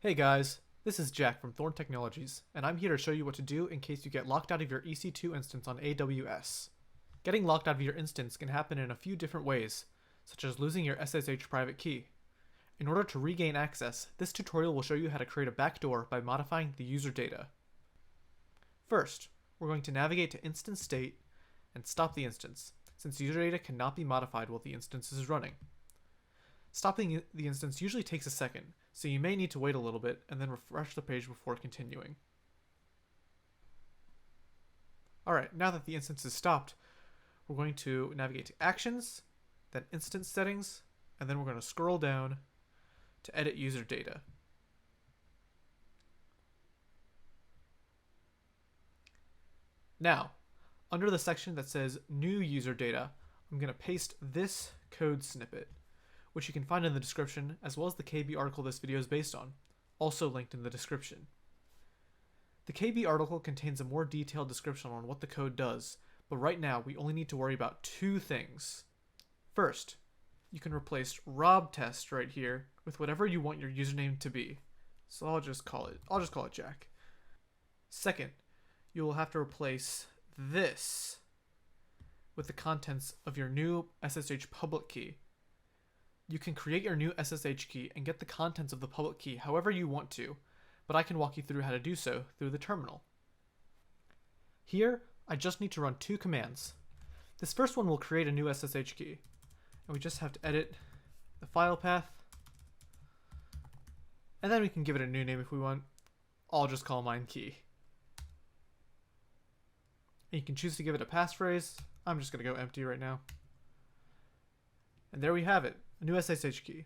Hey guys, this is Jack from Thorn Technologies, and I'm here to show you what to do in case you get locked out of your EC2 instance on AWS. Getting locked out of your instance can happen in a few different ways, such as losing your SSH private key. In order to regain access, this tutorial will show you how to create a backdoor by modifying the user data. First, we're going to navigate to instance state and stop the instance, since user data cannot be modified while the instance is running. Stopping the instance usually takes a second, so you may need to wait a little bit and then refresh the page before continuing. Alright, now that the instance is stopped, we're going to navigate to Actions, then Instance Settings, and then we're going to scroll down to Edit User Data. Now, under the section that says New User Data, I'm going to paste this code snippet, which you can find in the description, as well as the KB article this video is based on, also linked in the description. The KB article contains a more detailed description on what the code does, but right now we only need to worry about two things. First, you can replace robtest right here with whatever you want your username to be. So I'll just call it Jack. Second, you will have to replace this with the contents of your new SSH public key. You can create your new SSH key and get the contents of the public key however you want to, but I can walk you through how to do so through the terminal. Here, I just need to run two commands. This first one will create a new SSH key, and we just have to edit the file path, and then we can give it a new name if we want. I'll just call mine key. And you can choose to give it a passphrase. I'm just going to go empty right now. And there we have it, a new SSH key.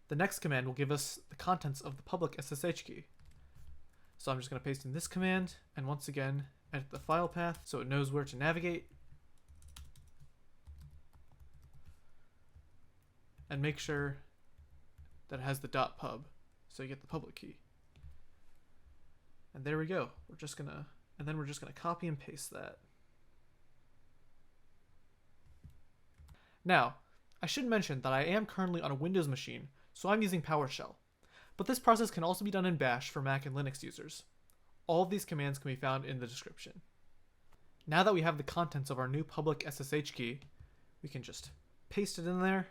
The next command will give us the contents of the public SSH key. So I'm just going to paste in this command, and once again, edit the file path so it knows where to navigate. And make sure that it has the .pub, so you get the public key. And there we go. We're just going to copy and paste that. Now, I should mention that I am currently on a Windows machine, so I'm using PowerShell. But this process can also be done in Bash for Mac and Linux users. All of these commands can be found in the description. Now that we have the contents of our new public SSH key, we can just paste it in there,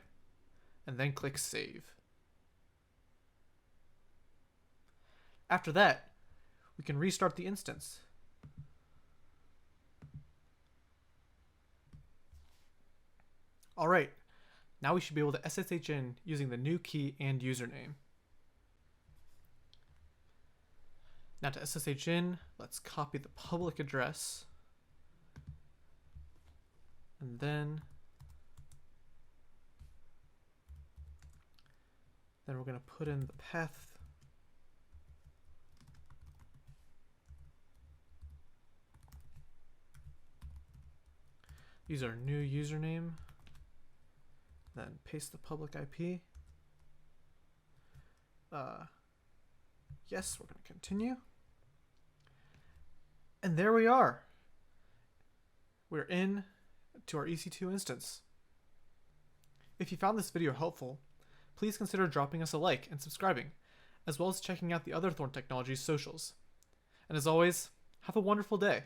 and then click Save. After that, we can restart the instance. Alright, now we should be able to SSH in using the new key and username. Now to SSH in, let's copy the public address, and then we're going to put in the path. Use our new username. Then paste the public IP. Yes, we're going to continue. And there we are. We're in to our EC2 instance. If you found this video helpful, please consider dropping us a like and subscribing, as well as checking out the other Thorn Technologies socials. And as always, have a wonderful day.